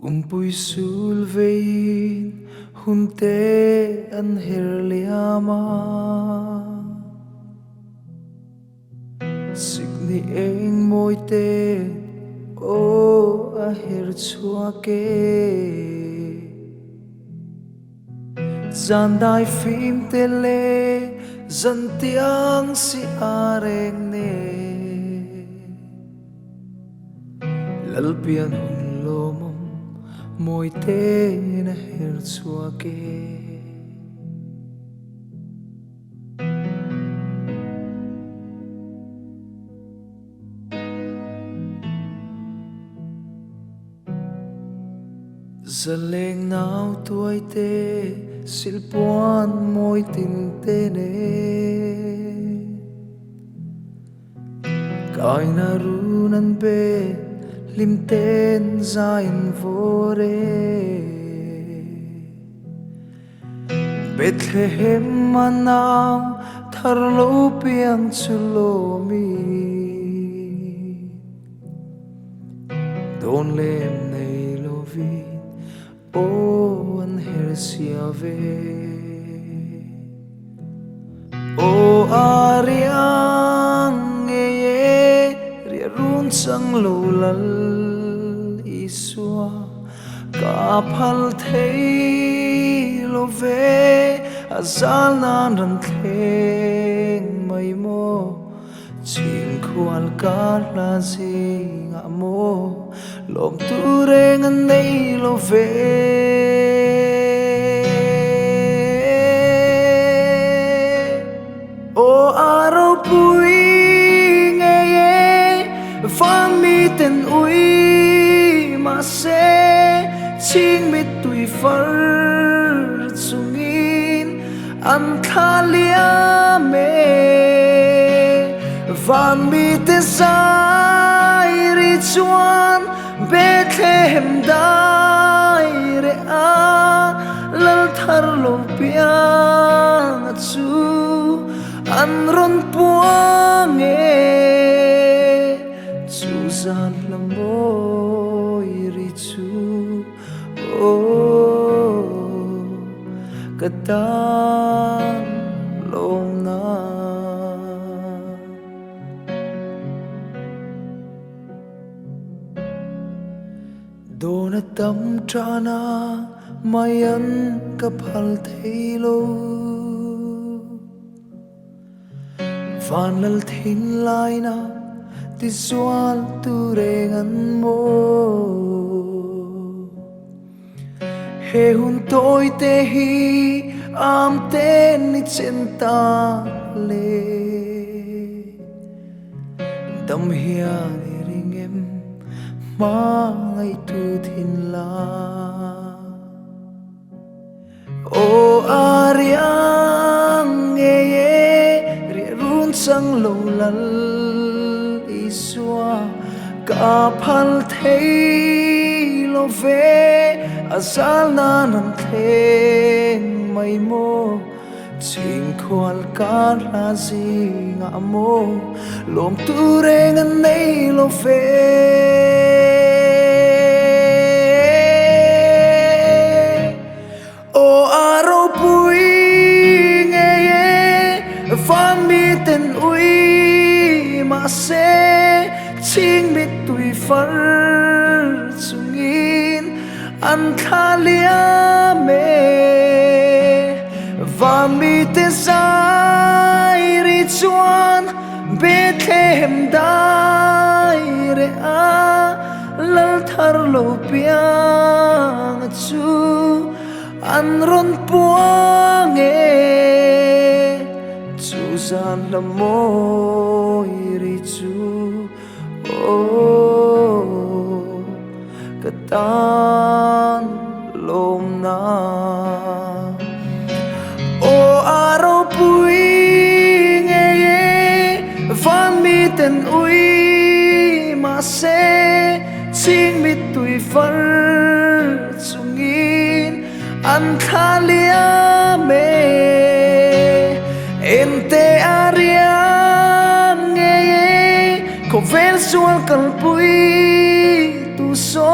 Kumpui sulvein hunte an herliama Signi eng moite o a herchuake Zandai phim tele zantiang si areng ne Lalpian hun lomom moite na herchuake Zaleng nau tuai te silpuan moi tin te ne Kai na runan be limten zain vore Bethlehem manau tharlo piang chulomi Don lem nei lovi o an hersiave O ariang rie run sang lo lal iswa kapal thei love azal nan ran thleng mai mo ching khual ka la zing amo lom tu reng an nei love o aro pui nge ye van mi ten ui ma se ching mi tui far chungin an khalia me van mi te sai ri chuan Bethlehem dai re a lal thar lo piang chu an ron puang chu zan lamoi ri chu o katan Lawmna Dona tam trana mayan kapal thailo Van lal thin laina ti sual tu rengan mo He hun toi te hi am ten ni chenta le Dam hiang ring em Mai tu thin la O ariang ye rie run sang lo lal iswa kapal thei love azal nan an thleng mai mo ching khual ka la zing amo lom tu reng an nei love Van mi ten ui ma se ching mi tui far chungin an khalia me van mi te sai ri chuan Bethlehem dai re a lal thar lo piang chu an ron puang chu zan lamoi ri chu o katan Lawmna o aro pui nge ye van mi ten ui ma se ching mi tui far chungin an khalia me Ente ariang nge ye ko vel sual kalpui tu so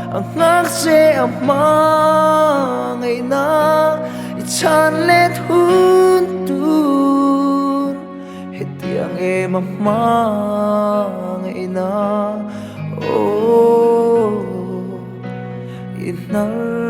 ang ngak se ama ngày na chan let hun tur hết tiếng em ama ngày na oh inar